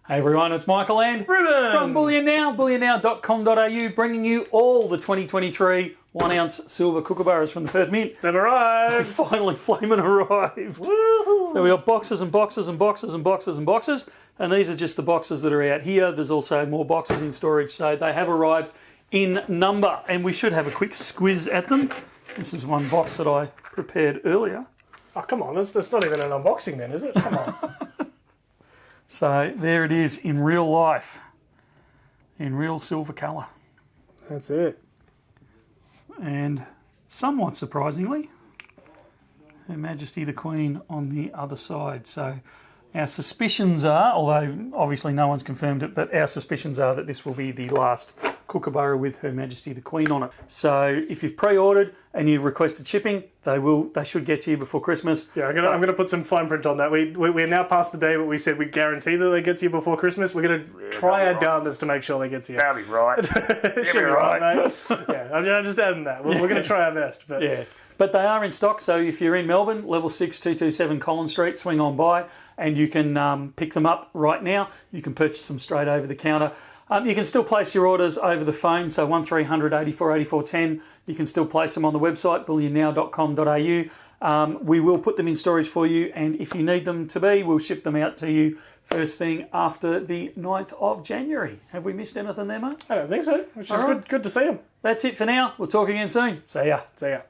Hey everyone, it's Michael and Ruben from Bullion Now, bullionnow.com.au, bringing you all the 2023 1 ounce silver Kookaburras from the Perth Mint. They've arrived. Finally flaming arrived. Woohoo. So we got boxes and boxes and boxes and boxes and boxes, and these are just the boxes that are out here. There's also more boxes in storage, so they have arrived in number, and we should have a quick squiz at them. This is one box that I prepared earlier. Oh, come on. That's not even an unboxing then, is it? Come on. So there it is in real life, in real silver colour. That's it. And somewhat surprisingly, Her Majesty the Queen on the other side. So our suspicions are, although obviously no one's confirmed it, but our suspicions are that this will be the last Kookaburra with Her Majesty the Queen on it. So if you've pre-ordered and you've requested shipping, they should get to you before Christmas. Yeah, I'm gonna put some fine print on that. We're now past the day where we said we guarantee that they get to you before Christmas. We're gonna try our darndest to make sure they get to you. That'll be right. Should be right, mate. Yeah, I'm just adding that. We're gonna try our best. But yeah. But they are in stock, so if you're in Melbourne, level 6, 227 Collins Street, swing on by and you can pick them up right now. You can purchase them straight over the counter. You can still place your orders over the phone, so 1300 84 84 10. You can still place them on the website, bullionnow.com.au. We will put them in storage for you, and if you need them to be, we'll ship them out to you first thing after the 9th of January. Have we missed anything there, mate? I don't think so, which is good to see them. That's it for now. We'll talk again soon. See ya. See ya.